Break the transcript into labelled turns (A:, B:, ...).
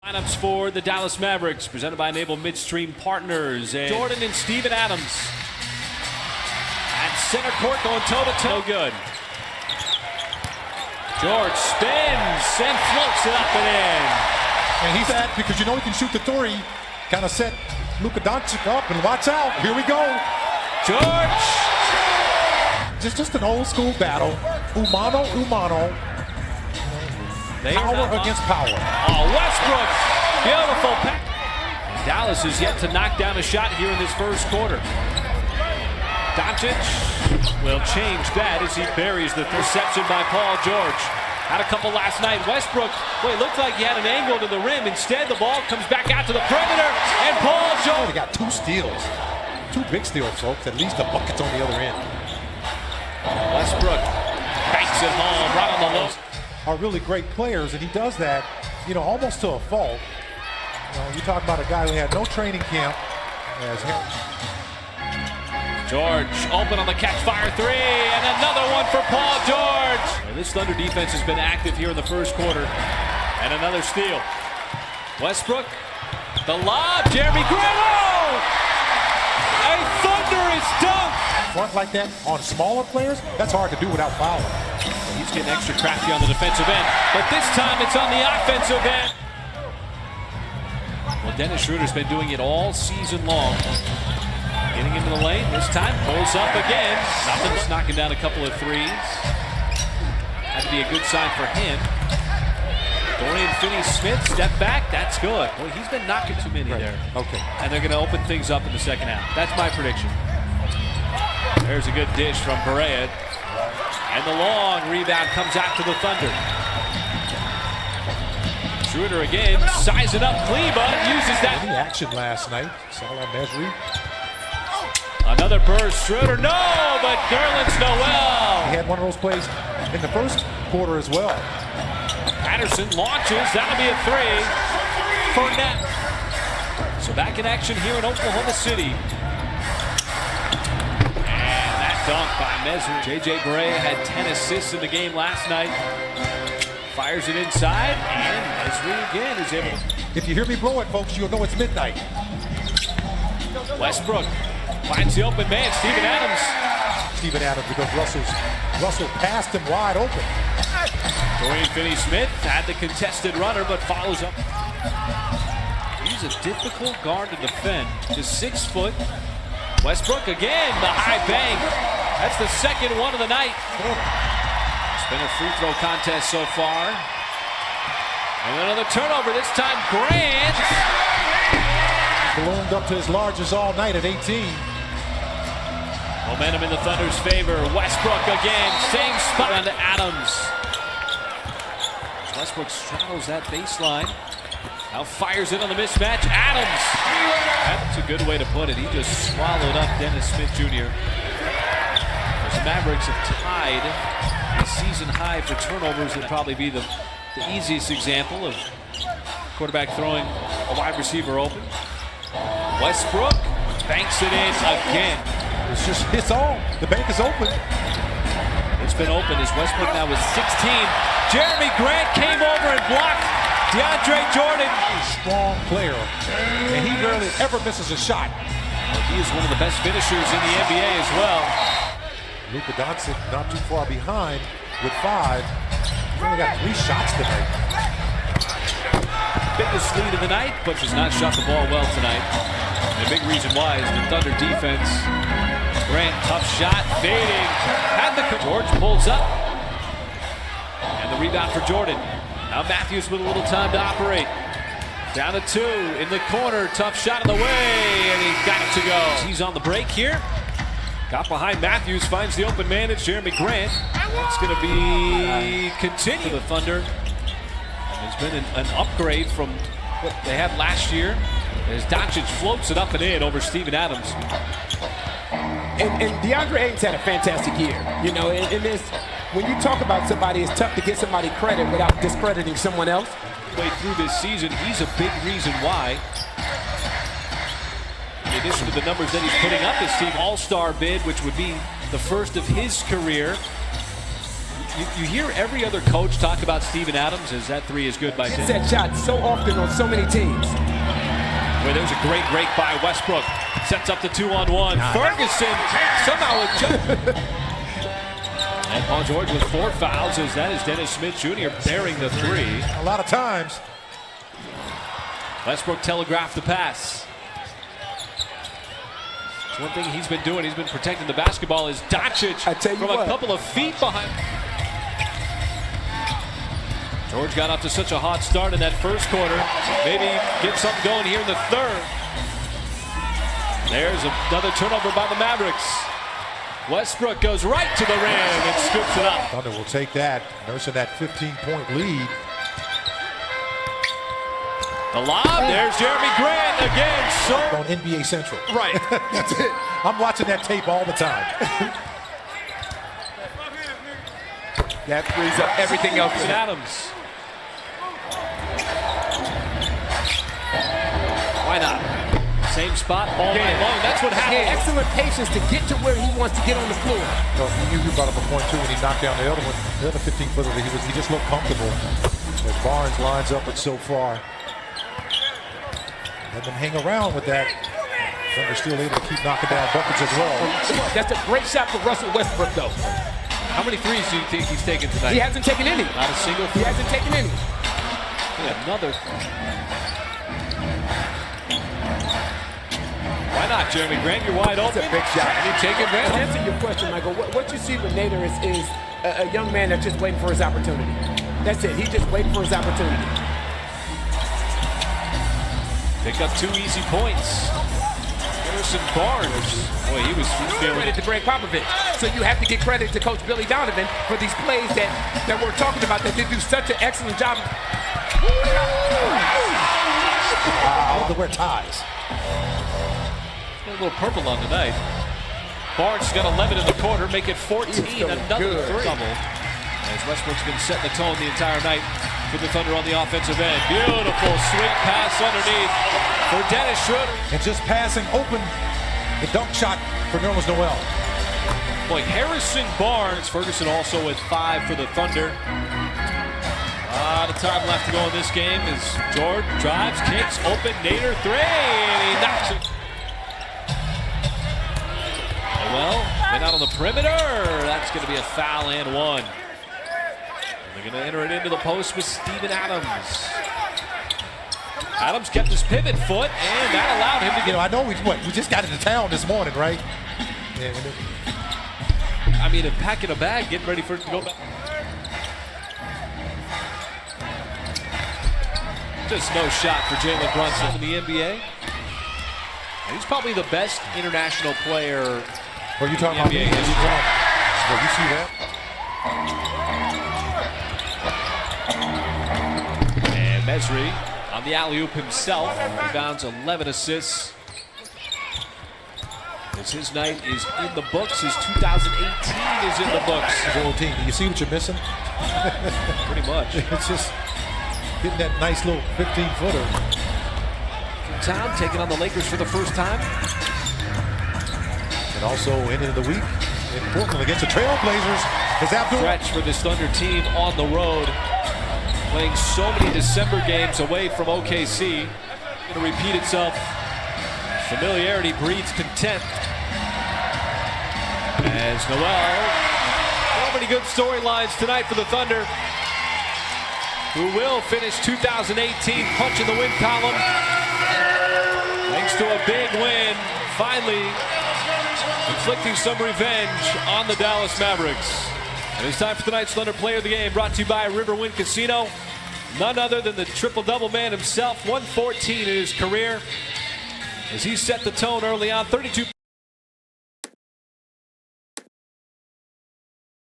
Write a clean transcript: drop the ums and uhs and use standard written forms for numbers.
A: Lineups for the Dallas Mavericks, presented by Enable Midstream Partners. And Jordan and Steven Adams at center court, going toe-to-toe. No good. George spins and floats it up and in.
B: And he's that because you know he can shoot the three. Kind of set Luka Doncic up, and watch out. Here we go.
A: George.
B: Just an old school battle. Umano. Power against power.
A: Oh, Westbrook. Beautiful pass. Dallas is yet to knock down a shot here in this first quarter. Doncic will change that as he buries the reception by Paul George. Had a couple last night. Westbrook, boy, it looked like he had an angle to the rim. Instead, the ball comes back out to the perimeter, and Paul George.
B: They got 2 steals. 2 big steals, folks. At least the bucket's on the other end.
A: Westbrook banks it home right on the low.
B: Are really great players, and he does that, you know, almost to a fault. You talk about a guy who had no training camp.
A: George open on the catch-fire three, and another one for Paul George. And this Thunder defense has been active here in the first quarter. And another steal. Westbrook, the lob, Jeremy Grant. Oh! A thunderous dunk.
B: Front like that on smaller players, that's hard to do without fouling.
A: He's getting extra crafty on the defensive end, but this time it's on the offensive end. Well, Dennis Schroeder's been doing it all season long. Getting into the lane, this time pulls up again. Nothing's knocking down a couple of threes. Had to be a good sign for him. Dorian Finney-Smith, step back, that's good. Boy, he's been knocking too many there.
B: Okay.
A: And they're going to open things up in the second half. That's my prediction. There's a good dish from Perea. And the long rebound comes out to the Thunder. Schroeder again, sizing up Kleba, uses that.
B: The action last night, Salah Mesri.
A: Another burst, Schroeder, no, but Nerlens Noel.
B: He had one of those plays in the first quarter as well.
A: Patterson launches, that'll be a three for net. So back in action here in Oklahoma City. Dunk by Mesri. J.J. Barea had 10 assists in the game last night. Fires it inside, and Mesri again is able to.
B: If you hear me blow it, folks, you'll know it's midnight.
A: Westbrook finds the open man, Steven Adams.
B: Steven Adams, because Russell passed him wide open.
A: Dorian Finney-Smith had the contested runner, but follows up. He's a difficult guard to defend. Just 6 foot. Westbrook again, the high bank. That's the second one of the night. It's been a free throw contest so far. And another turnover, this time Grant.
B: Ballooned up to his largest all night at 18.
A: Momentum in the Thunder's favor. Westbrook again, same spot on to Adams. Westbrook straddles that baseline. Now fires in on the mismatch. Adams. That's a good way to put it. He just swallowed up Dennis Smith Jr. The Mavericks have tied a season high for turnovers. Would probably be the easiest example of quarterback throwing a wide receiver open. Westbrook banks it in again.
B: It's all. The bank is open.
A: It's been open as Westbrook now with 16. Jeremy Grant came over and blocked DeAndre Jordan.
B: Strong player, and he rarely ever misses a shot.
A: Well, he is one of the best finishers in the NBA as well.
B: Luka Doncic not too far behind with 5. He's only got 3 shots tonight.
A: Biggest lead of the night, but has not shot the ball well tonight. And a big reason why is the Thunder defense. Grant, tough shot, fading. George pulls up. And the rebound for Jordan. Now Matthews with a little time to operate. Down to 2 in the corner. Tough shot in the way, and he's got it to go. He's on the break here. Got behind Matthews, finds the open man. It's Jeremy Grant. It's going to be continued. The Thunder. It's been an upgrade from what they had last year as Doncic floats it up and in over Steven Adams.
C: And DeAndre Ayton's had a fantastic year. You know, in this, when you talk about somebody, it's tough to get somebody credit without discrediting someone else.
A: Way through this season, he's a big reason why. In addition to the numbers that he's putting up, his team all-star bid, which would be the first of his career. You hear every other coach talk about Steven Adams as that three is good by
C: It's
A: 10.
C: that shot so often on so many teams.
A: Where there's a great break by Westbrook. Sets up the 2-on-1. Ferguson somehow adjusts. And Paul George with 4 fouls as that is Dennis Smith Jr. bearing the 3.
B: A lot of times.
A: Westbrook telegraphed the pass. It's one thing he's been doing. He's been protecting the basketball. Is Doncic from a couple of feet behind. George got off to such a hot start in that first quarter. Maybe get something going here in the third. There's another turnover by the Mavericks. Westbrook goes right to the rim and scoops it up.
B: Thunder will take that, nursing that 15-point lead.
A: The lob, there's Jeremy Grant again. So
B: On NBA Central.
A: right.
B: That's it. I'm watching that tape all the time.
C: That frees up everything else.
A: Adams. Why not? Same spot all night long. That's what happened.
C: Excellent patience to get to where he wants to get on the floor.
B: No, you brought up a point too when he knocked down the other one. The other 15-footer, he just looked comfortable. As Barnes lines up it so far. Let them hang around with that. They're still able to keep knocking down buckets as well.
C: That's a great shot for Russell Westbrook, though.
A: How many threes do you think he's taken tonight?
C: He hasn't taken any.
A: Not a single
C: He
A: three.
C: hasn't taken any.
A: Another. Why not, Jeremy Grant? You're wide open.
C: That's a big shot.
A: And you take
C: To
A: advantage.
C: answer your question, Michael, what you see with Nader is a young man that's just waiting for his opportunity. That's it. He's just waiting for his opportunity.
A: Pick up 2 easy points. Harrison Barnes. Boy, he was feeling
C: Credit
A: it.
C: to Greg Popovich. So you have to give credit to Coach Billy Donovan for these plays that we're talking about, that they do such an excellent job.
B: I love to wear ties.
A: A little purple on tonight. Barnes got 11 in the quarter, make it 14. Another three. Double. As Westbrook's been setting the tone the entire night for the Thunder on the offensive end. Beautiful sweet pass underneath for Dennis Schroeder.
B: And just passing open the dunk shot for Nerlens Noel.
A: Boy, Harrison Barnes. Ferguson also with 5 for the Thunder. A lot of time left to go in this game as George drives, kicks, open, Nader 3, and he knocks it. Well, went out on the perimeter. That's going to be a foul and 1. They're going to enter it into the post with Steven Adams. Adams kept his pivot foot, and that allowed him to get.
B: I know we just got into town this morning, right?
A: I mean, packing a bag, getting ready for it to go back. Just no shot for Jalen Brunson in the NBA. And he's probably the best international player.
B: Are you talking about
A: NBA
B: me?
A: history.
B: Well, you see that?
A: And Mesri on the alley-oop himself. Rebounds, 11 assists. As his night is in the books, his 2018 is in the books.
B: His old team. Do you see what you're missing?
A: Pretty much.
B: It's just hitting that nice little 15-footer.
A: Town taking on the Lakers for the first time.
B: And also ending the week in Portland against the Trailblazers is Abdul.
A: Stretch for this Thunder team on the road. Playing so many December games away from OKC. Going to repeat itself. Familiarity breeds contempt. As Noel, so many good storylines tonight for the Thunder, who will finish 2018 punching the win column. Thanks to a big win, finally inflicting some revenge on the Dallas Mavericks. And it's time for tonight's Thunder Player of the Game, brought to you by Riverwind Casino. None other than the triple-double man himself, 114 in his career, as he set the tone early on, 32